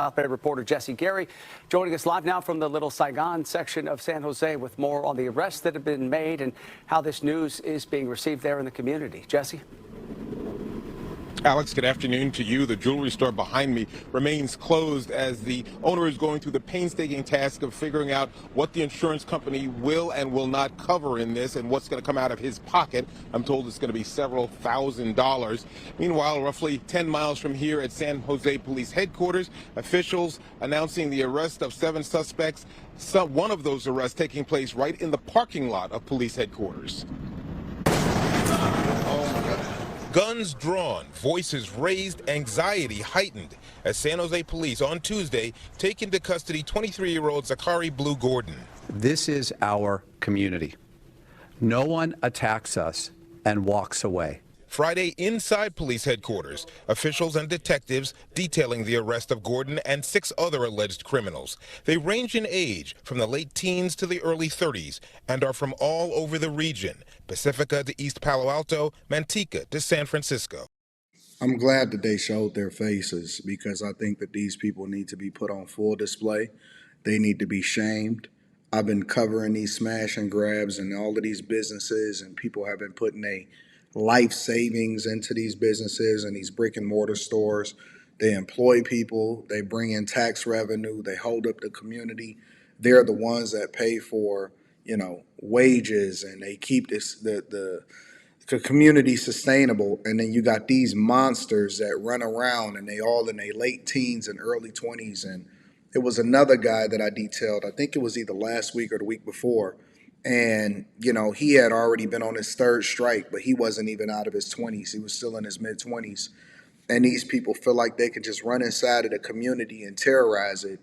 Op-ed reporter Jesse Gary joining us live now from the Little Saigon section of San Jose with more on the arrests that have been made and how this news is being received there in the community. Jesse? Alex, good afternoon to you. The jewelry store behind me remains closed as the owner is going through the painstaking task of figuring out what the insurance company will and will not cover in this and what's going to come out of his pocket. I'm told it's going to be several $1,000s. Meanwhile, roughly 10 miles from here at San Jose Police Headquarters, officials announcing the arrest of 7 suspects. One of those arrests taking place right in the parking lot of police headquarters. Guns drawn, voices raised, anxiety heightened as San Jose police on Tuesday take into custody 23-year-old Zachary Blue Gordon. This is our community. No one attacks us and walks away. Friday inside police headquarters, officials and detectives detailing the arrest of Gordon and 6 other alleged criminals. They range in age from the late teens to the early 30s and are from all over the region, Pacifica to East Palo Alto, Manteca to San Francisco. I'm glad that they showed their faces because I think that these people need to be put on full display. They need to be shamed. I've been covering these smash and grabs and all of these businesses, and people have been putting life savings into these businesses and these brick and mortar stores. They employ people, they bring in tax revenue, they hold up the community. They're the ones that pay for, wages, and they keep the community sustainable. And then you got these monsters that run around and they all in their late teens and early 20s. And it was another guy that I detailed, I think it was either last week or the week before. And, he had already been on his 3rd strike, but he wasn't even out of his 20s. He was still in his mid-20s. And these people feel like they can just run inside of the community and terrorize it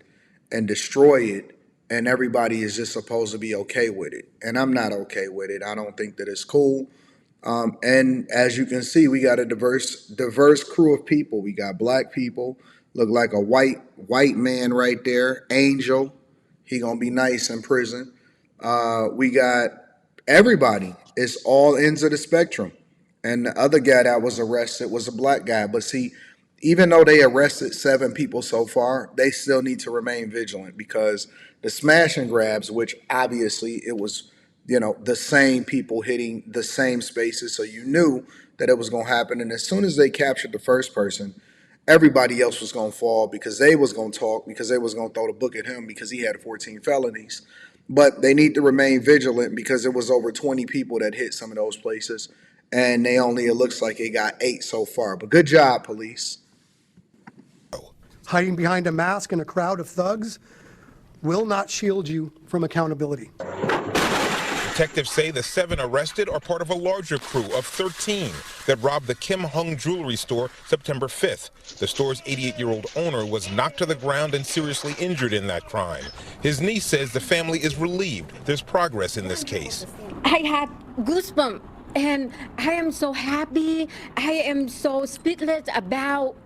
and destroy it. And everybody is just supposed to be okay with it. And I'm not okay with it. I don't think that it's cool. And as you can see, we got a diverse crew of people. We got black people, look like a white man right there, Angel. He gonna be nice in prison. We got everybody. It's all ends of the spectrum. And the other guy that was arrested was a black guy. But see, even though they arrested 7 people so far, they still need to remain vigilant because the smash and grabs, which obviously it was, the same people hitting the same spaces. So you knew that it was going to happen. And as soon as they captured the first person, everybody else was going to fall because they was going to talk, because they was going to throw the book at him because he had 14 felonies. But they need to remain vigilant because it was over 20 people that hit some of those places. And it looks like they got 8 so far. But good job, police. Hiding behind a mask in a crowd of thugs will not shield you from accountability. Detectives say the 7 arrested are part of a larger crew of 13 that robbed the Kim Hung jewelry store September 5th. The store's 88-year-old owner was knocked to the ground and seriously injured in that crime. His niece says the family is relieved there's progress in this case. I had goosebumps and I am so happy. I am so speechless about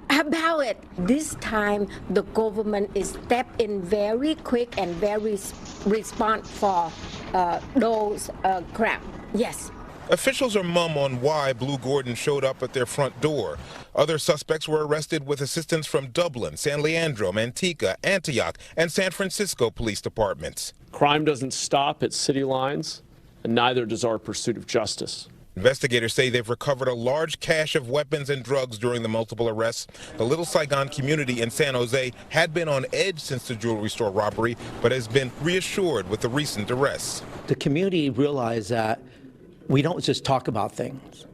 it. This time the government is step in very quick and very respond for those crap. Yes. Officials are mum on why Blue Gordon showed up at their front door. Other suspects were arrested with assistance from Dublin, San Leandro, Manteca, Antioch, and San Francisco police departments. Crime doesn't stop at city lines, and neither does our pursuit of justice. Investigators say they've recovered a large cache of weapons and drugs during the multiple arrests. The Little Saigon community in San Jose had been on edge since the jewelry store robbery, but has been reassured with the recent arrests. The community realized that we don't just talk about things.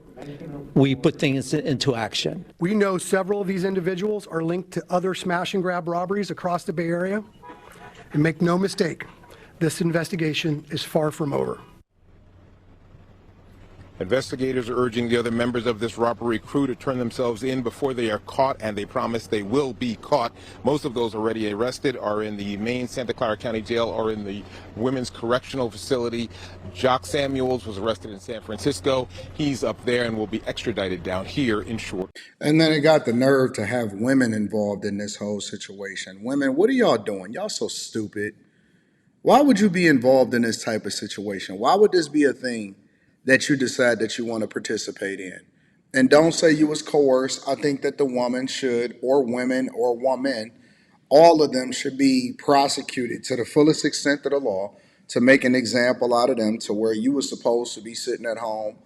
We put things into action. We know several of these individuals are linked to other smash and grab robberies across the Bay Area. And make no mistake, this investigation is far from over. Investigators are urging the other members of this robbery crew to turn themselves in before they are caught, and they promise they will be caught. Most of those already arrested are in the main Santa Clara County Jail or in the Women's Correctional Facility. Jock Samuels was arrested in San Francisco. He's up there and will be extradited down here in short. And then it got the nerve to have women involved in this whole situation. Women, what are y'all doing? Y'all so stupid. Why would you be involved in this type of situation? Why would this be a thing that you decide that you want to participate in? And don't say you was coerced. I think that the woman should, or women or woman, all of them should be prosecuted to the fullest extent of the law, to make an example out of them, to where you were supposed to be sitting at home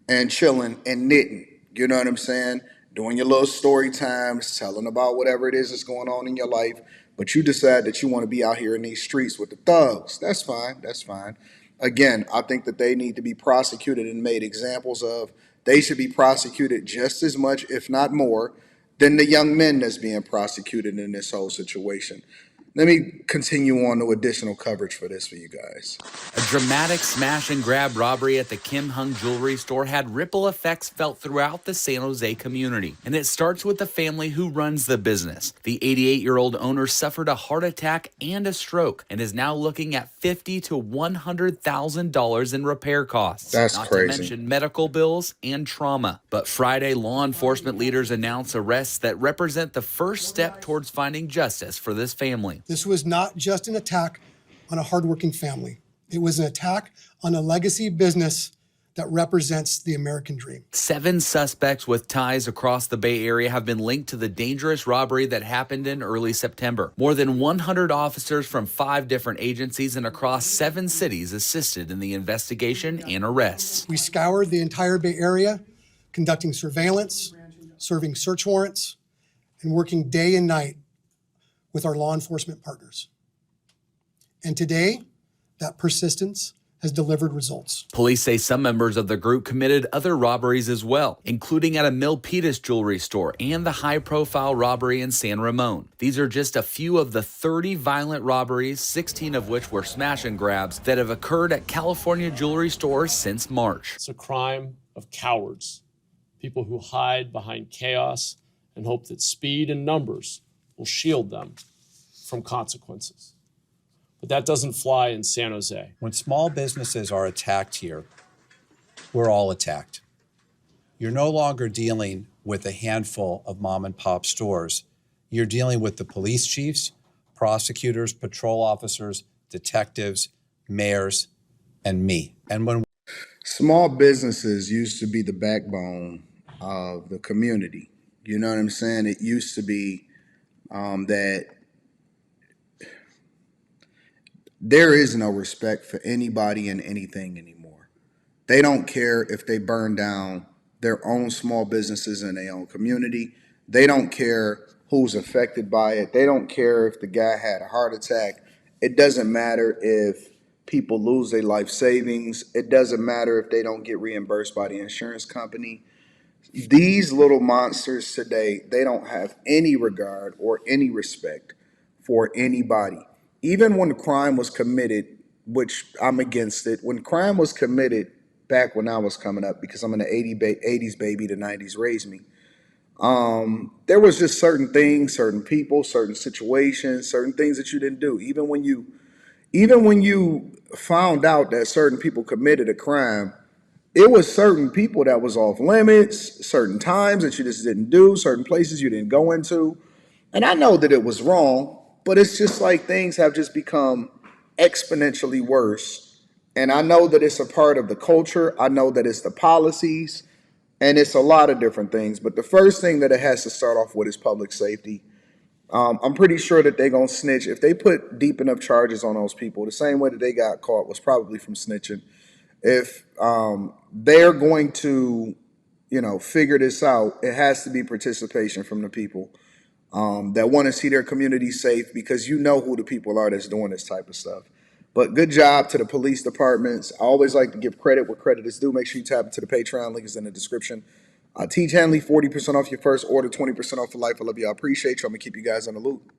and chilling and knitting. You know what I'm saying? Doing your little story times, telling about whatever it is that's going on in your life. But you decide that you want to be out here in these streets with the thugs. That's fine. That's fine. Again, I think that they need to be prosecuted and made examples of. They should be prosecuted just as much, if not more, than the young men that's being prosecuted in this whole situation. Let me continue on to additional coverage for this for you guys. A dramatic smash and grab robbery at the Kim Hung jewelry store had ripple effects felt throughout the San Jose community. And it starts with the family who runs the business. The 88-year-old owner suffered a heart attack and a stroke and is now looking at $50,000 to $100,000 in repair costs. That's not crazy. to mention medical bills and trauma. But Friday, law enforcement leaders announced arrests that represent the first step towards finding justice for this family. This was not just an attack on a hardworking family. It was an attack on a legacy business that represents the American dream. 7 suspects with ties across the Bay Area have been linked to the dangerous robbery that happened in early September. More than 100 officers from 5 different agencies and across 7 cities assisted in the investigation and arrests. We scoured the entire Bay Area, conducting surveillance, serving search warrants, and working day and night with our law enforcement partners. And today, that persistence has delivered results. Police say some members of the group committed other robberies as well, including at a Milpitas jewelry store and the high-profile robbery in San Ramon. These are just a few of the 30 violent robberies, 16 of which were smash and grabs, that have occurred at California jewelry stores since March. It's a crime of cowards, people who hide behind chaos and hope that speed and numbers will shield them from consequences. But that doesn't fly in San Jose. When small businesses are attacked here, we're all attacked. You're no longer dealing with a handful of mom and pop stores. You're dealing with the police chiefs, prosecutors, patrol officers, detectives, mayors, and me. And when Small businesses used to be the backbone of the community. You know what I'm saying? It used to be that there is no respect for anybody and anything anymore. They don't care if they burn down their own small businesses in their own community. They don't care who's affected by it. They don't care if the guy had a heart attack. It doesn't matter if people lose their life savings. It doesn't matter if they don't get reimbursed by the insurance company. These little monsters today, they don't have any regard or any respect for anybody. Even when the crime was committed, which I'm against it, when crime was committed back when I was coming up, because I'm in the 80s baby, the 90s raised me, there was just certain things, certain people, certain situations, certain things that you didn't do. Even when you found out that certain people committed a crime, it was certain people that was off limits, certain times that you just didn't do, certain places you didn't go into. And I know that it was wrong, but it's just like things have just become exponentially worse. And I know that it's a part of the culture. I know that it's the policies, and it's a lot of different things. But the first thing that it has to start off with is public safety. I'm pretty sure that they're going to snitch. If they put deep enough charges on those people, the same way that they got caught was probably from snitching. If they're going to, figure this out, it has to be participation from the people that want to see their community safe, because you know who the people are that's doing this type of stuff. But good job to the police departments. I always like to give credit where credit is due. Make sure you tap into the Patreon. Link is in the description. Teach Hanley, 40% off your first order, 20% off for life. I love you. I appreciate you. I'm going to keep you guys in the loop.